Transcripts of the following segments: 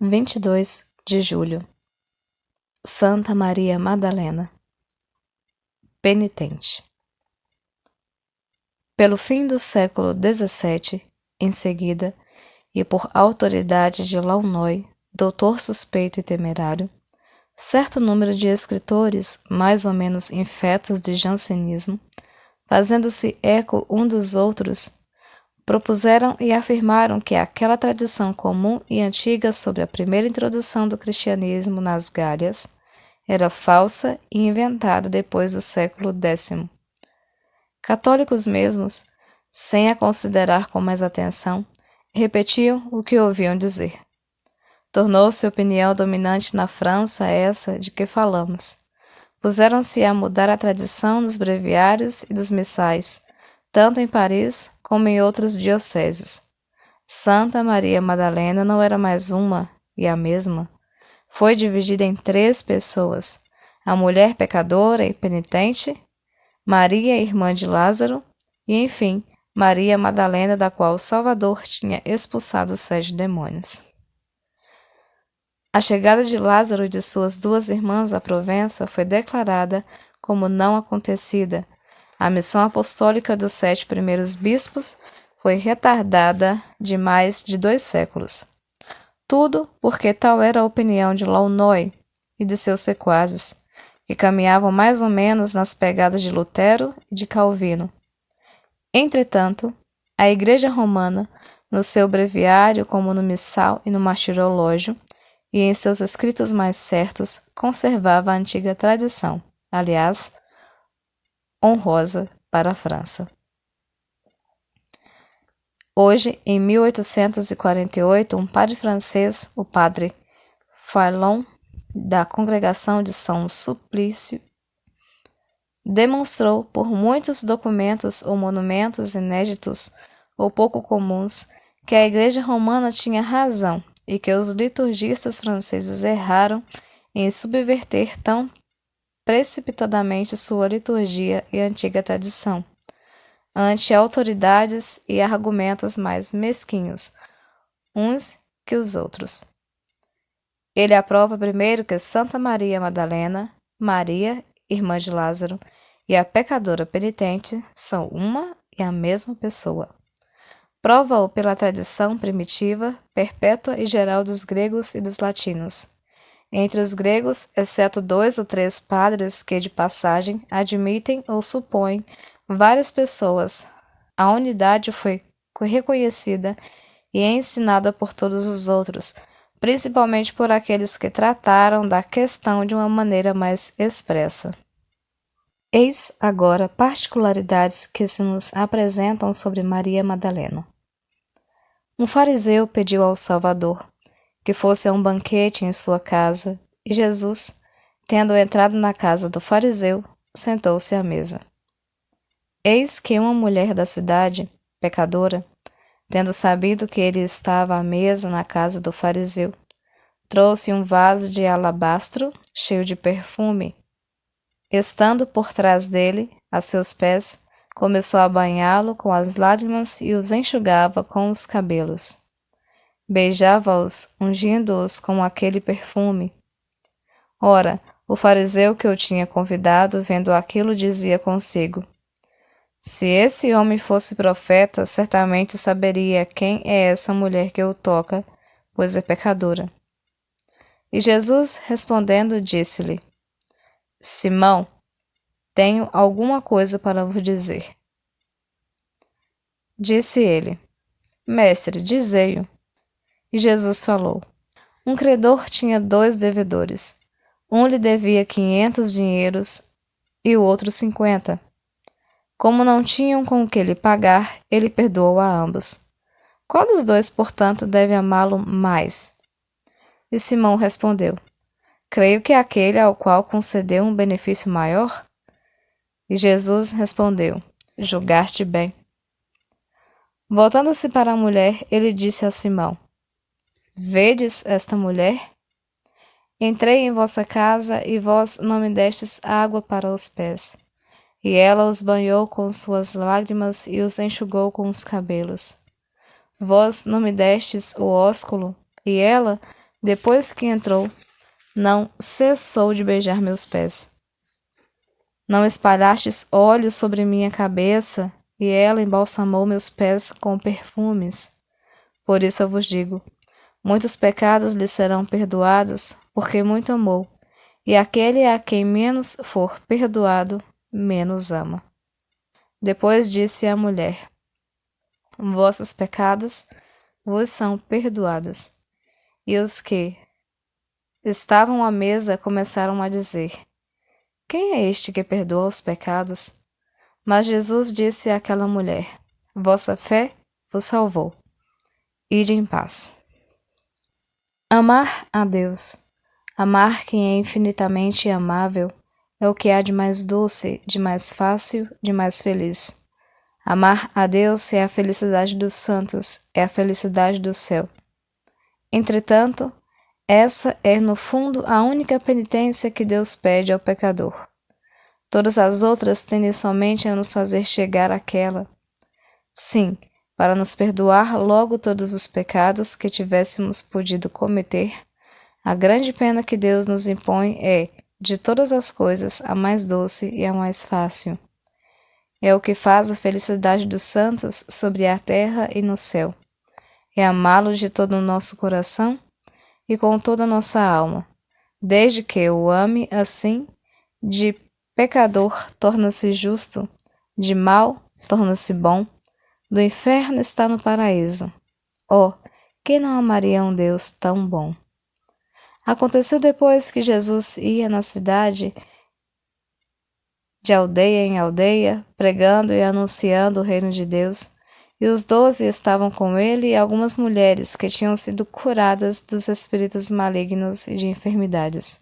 22 de julho. Santa Maria Madalena, penitente. Pelo fim do século XVII, em seguida, e por autoridade de Launoy, doutor suspeito e temerário, certo número de escritores, mais ou menos infetos de jansenismo, fazendo-se eco um dos outros, propuseram e afirmaram que aquela tradição comum e antiga sobre a primeira introdução do cristianismo nas Gálias era falsa e inventada depois do século X. Católicos mesmos, sem a considerar com mais atenção, repetiam o que ouviam dizer. Tornou-se opinião dominante na França essa de que falamos. Puseram-se a mudar a tradição dos breviários e dos missais, tanto em Paris como em outras dioceses. Santa Maria Madalena não era mais uma e a mesma. Foi dividida em 3 pessoas: a mulher pecadora e penitente, Maria, irmã de Lázaro, e, enfim, Maria Madalena, da qual o Salvador tinha expulsado os 7 demônios. A chegada de Lázaro e de suas 2 irmãs à Provença foi declarada como não acontecida. A missão apostólica dos 7 primeiros bispos foi retardada de mais de 2 séculos. Tudo porque tal era a opinião de Launoy e de seus sequazes, que caminhavam mais ou menos nas pegadas de Lutero e de Calvino. Entretanto, a Igreja Romana, no seu breviário, como no missal e no martirológio, e em seus escritos mais certos, conservava a antiga tradição, aliás, honrosa para a França. Hoje, em 1848, um padre francês, o padre Faillon, da congregação de São Sulpício, demonstrou por muitos documentos ou monumentos inéditos ou pouco comuns que a Igreja Romana tinha razão e que os liturgistas franceses erraram em subverter tão precipitadamente sua liturgia e antiga tradição, ante autoridades e argumentos mais mesquinhos, uns que os outros. Ele aprova primeiro que Santa Maria Madalena, Maria, irmã de Lázaro, e a pecadora penitente são uma e a mesma pessoa. Prova-o pela tradição primitiva, perpétua e geral dos gregos e dos latinos. Entre os gregos, exceto 2 ou 3 padres que, de passagem, admitem ou supõem várias pessoas, a unidade foi reconhecida e ensinada por todos os outros, principalmente por aqueles que trataram da questão de uma maneira mais expressa. Eis agora particularidades que se nos apresentam sobre Maria Madalena. Um fariseu pediu ao Salvador que fosse a um banquete em sua casa, e Jesus, tendo entrado na casa do fariseu, sentou-se à mesa. Eis que uma mulher da cidade, pecadora, tendo sabido que ele estava à mesa na casa do fariseu, trouxe um vaso de alabastro cheio de perfume. Estando por trás dele, a seus pés, começou a banhá-lo com as lágrimas e os enxugava com os cabelos. Beijava-os, ungindo-os com aquele perfume. Ora, o fariseu que o tinha convidado, vendo aquilo, dizia consigo: se esse homem fosse profeta, certamente saberia quem é essa mulher que o toca, pois é pecadora. E Jesus, respondendo, disse-lhe: Simão, tenho alguma coisa para vos dizer. Disse ele: Mestre, dizei-o. E Jesus falou: um credor tinha 2 devedores. Um lhe devia 500 dinheiros e o outro 50. Como não tinham com o que lhe pagar, ele perdoou a ambos. Qual dos 2, portanto, deve amá-lo mais? E Simão respondeu: creio que aquele ao qual concedeu um benefício maior. E Jesus respondeu: julgaste bem. Voltando-se para a mulher, ele disse a Simão: vedes esta mulher? Entrei em vossa casa e vós não me destes água para os pés. E ela os banhou com suas lágrimas e os enxugou com os cabelos. Vós não me destes o ósculo, e ela, depois que entrou, não cessou de beijar meus pés. Não espalhastes óleo sobre minha cabeça, e ela embalsamou meus pés com perfumes. Por isso eu vos digo, muitos pecados lhe serão perdoados, porque muito amou, e aquele a quem menos for perdoado, menos ama. Depois disse a mulher: vossos pecados vos são perdoados. E os que estavam à mesa começaram a dizer: quem é este que perdoa os pecados? Mas Jesus disse àquela mulher: vossa fé vos salvou. Ide em paz. Amar a Deus, amar quem é infinitamente amável, é o que há de mais doce, de mais fácil, de mais feliz. Amar a Deus é a felicidade dos santos, é a felicidade do céu. Entretanto, essa é, no fundo, a única penitência que Deus pede ao pecador. Todas as outras tendem somente a nos fazer chegar àquela. Sim, para nos perdoar logo todos os pecados que tivéssemos podido cometer, a grande pena que Deus nos impõe é, de todas as coisas, a mais doce e a mais fácil. É o que faz a felicidade dos santos sobre a terra e no céu. É amá-lo de todo o nosso coração e com toda a nossa alma. Desde que o ame assim, de pecador torna-se justo, de mal torna-se bom, do inferno está no paraíso. Oh, quem não amaria um Deus tão bom? Aconteceu depois que Jesus ia na cidade, de aldeia em aldeia, pregando e anunciando o reino de Deus, e os 12 estavam com ele e algumas mulheres que tinham sido curadas dos espíritos malignos e de enfermidades.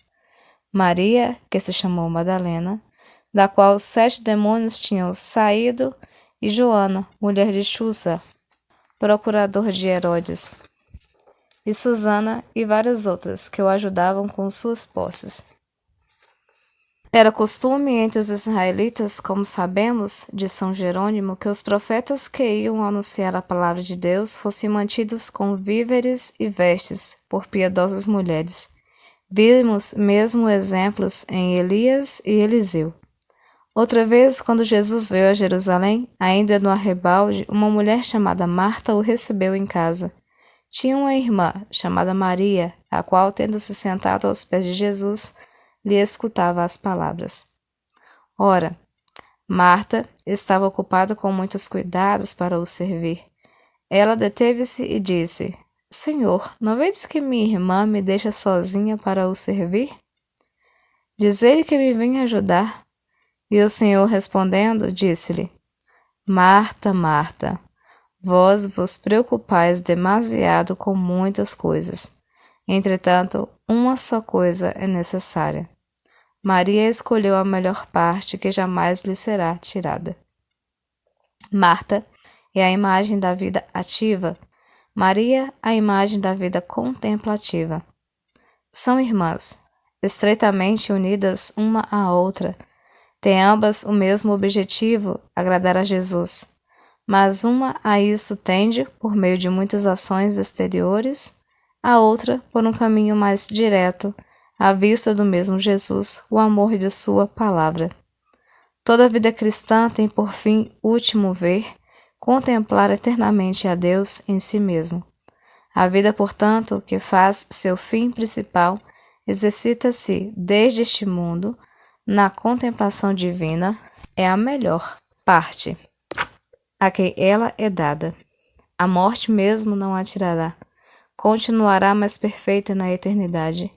Maria, que se chamou Madalena, da qual 7 demônios tinham saído, e Joana, mulher de Chuza, procurador de Herodes, e Susana e várias outras que o ajudavam com suas posses. Era costume entre os israelitas, como sabemos, de São Jerônimo, que os profetas que iam anunciar a palavra de Deus fossem mantidos com víveres e vestes por piedosas mulheres. Vimos mesmo exemplos em Elias e Eliseu. Outra vez, quando Jesus veio a Jerusalém, ainda no arrabalde, uma mulher chamada Marta o recebeu em casa. Tinha uma irmã, chamada Maria, a qual, tendo-se sentado aos pés de Jesus, lhe escutava as palavras. Ora, Marta estava ocupada com muitos cuidados para o servir. Ela deteve-se e disse: Senhor, não vedes que minha irmã me deixa sozinha para o servir? Diz-lhe que me venha ajudar. E o Senhor, respondendo, disse-lhe: Marta, Marta, vós vos preocupais demasiado com muitas coisas. Entretanto, uma só coisa é necessária. Maria escolheu a melhor parte que jamais lhe será tirada. Marta é a imagem da vida ativa, Maria a imagem da vida contemplativa. São irmãs, estreitamente unidas uma à outra, têm ambas o mesmo objetivo, agradar a Jesus, mas uma a isso tende por meio de muitas ações exteriores, a outra por um caminho mais direto, à vista do mesmo Jesus, o amor de sua palavra. Toda a vida cristã tem por fim último ver, contemplar eternamente a Deus em si mesmo. A vida, portanto, que faz seu fim principal, exercita-se desde este mundo, na contemplação divina, é a melhor parte, a quem ela é dada. A morte mesmo não a tirará, continuará mais perfeita na eternidade.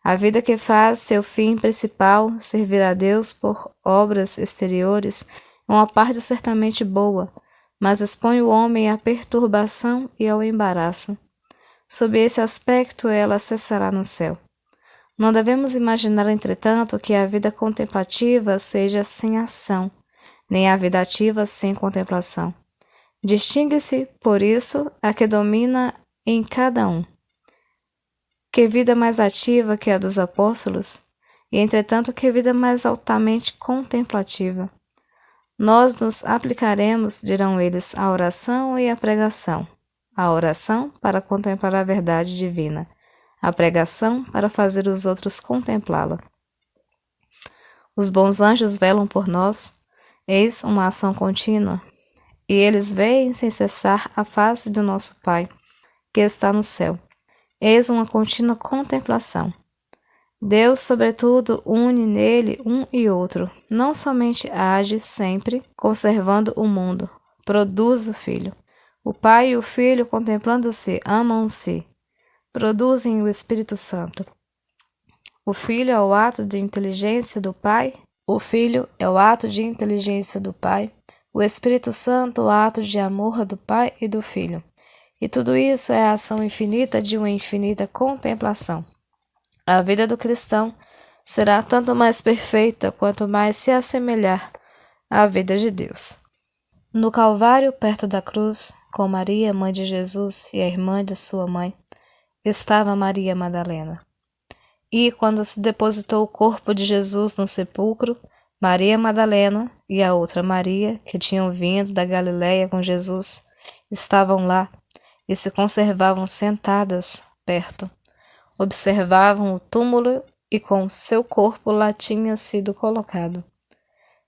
A vida que faz seu fim principal, servir a Deus por obras exteriores, é uma parte certamente boa, mas expõe o homem à perturbação e ao embaraço. Sob esse aspecto, ela cessará no céu. Não devemos imaginar, entretanto, que a vida contemplativa seja sem ação, nem a vida ativa sem contemplação. Distingue-se, por isso, a que domina em cada um. Que vida mais ativa que a dos apóstolos, e entretanto que vida mais altamente contemplativa. Nós nos aplicaremos, dirão eles, à oração e à pregação. A oração para contemplar a verdade divina, a pregação para fazer os outros contemplá-la. Os bons anjos velam por nós, eis uma ação contínua, e eles veem sem cessar a face do nosso Pai, que está no céu. Eis uma contínua contemplação. Deus, sobretudo, une nele um e outro, não somente age sempre, conservando o mundo, produz o Filho. O Pai e o Filho, contemplando-se, amam-se, produzem o Espírito Santo. O Filho é o ato de inteligência do Pai, o Espírito Santo o ato de amor do Pai e do Filho. E tudo isso é a ação infinita de uma infinita contemplação. A vida do cristão será tanto mais perfeita quanto mais se assemelhar à vida de Deus. No Calvário, perto da cruz, com Maria, mãe de Jesus, e a irmã de sua mãe, estava Maria Madalena. E, quando se depositou o corpo de Jesus no sepulcro, Maria Madalena e a outra Maria, que tinham vindo da Galiléia com Jesus, estavam lá e se conservavam sentadas perto. Observavam o túmulo e com seu corpo lá tinha sido colocado.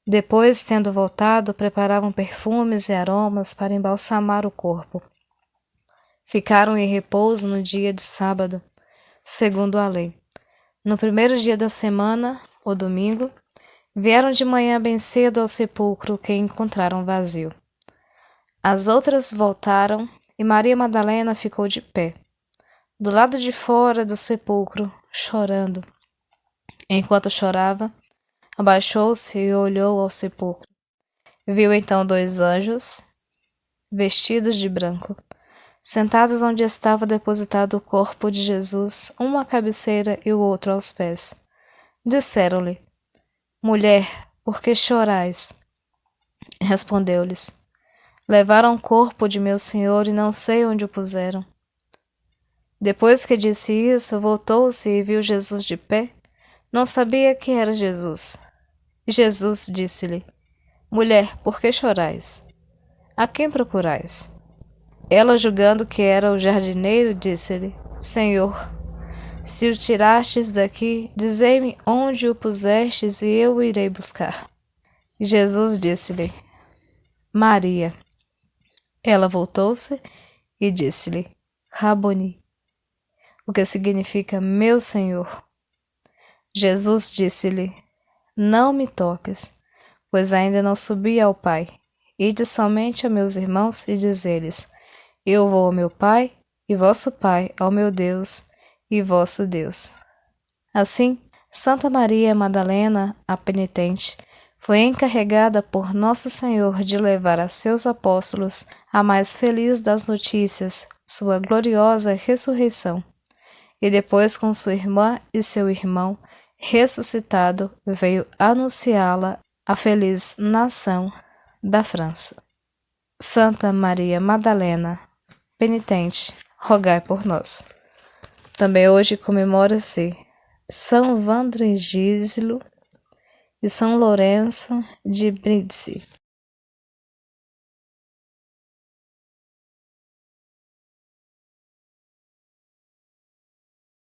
Depois, tendo voltado, preparavam perfumes e aromas para embalsamar o corpo. Ficaram em repouso no dia de sábado, segundo a lei. No primeiro dia da semana, o domingo, vieram de manhã bem cedo ao sepulcro, que encontraram vazio. As outras voltaram e Maria Madalena ficou de pé, do lado de fora do sepulcro, chorando. Enquanto chorava, abaixou-se e olhou ao sepulcro. Viu então 2 anjos, vestidos de branco, sentados onde estava depositado o corpo de Jesus, um à cabeceira e o outro aos pés. Disseram-lhe: Mulher, por que chorais? Respondeu-lhes: Levaram o corpo de meu Senhor e não sei onde o puseram. Depois que disse isso, voltou-se e viu Jesus de pé. Não sabia que era Jesus. Jesus disse-lhe: Mulher, por que chorais? A quem procurais? Ela, julgando que era o jardineiro, disse-lhe: Senhor, se o tirastes daqui, dizei-me onde o pusestes e eu o irei buscar. Jesus disse-lhe: Maria. Ela voltou-se e disse-lhe: Raboni, o que significa meu Senhor. Jesus disse-lhe: Não me toques, pois ainda não subi ao Pai. Ide somente a meus irmãos e dize-lhes: Eu vou ao meu Pai, e vosso Pai, ao meu Deus, e vosso Deus. Assim, Santa Maria Madalena, a penitente, foi encarregada por Nosso Senhor de levar a seus apóstolos a mais feliz das notícias, sua gloriosa ressurreição. E depois, com sua irmã e seu irmão, ressuscitado, veio anunciá-la à feliz nação da França. Santa Maria Madalena, penitente, rogai por nós. Também hoje comemora-se São Vandrigísilo e São Lourenço de Brindisi.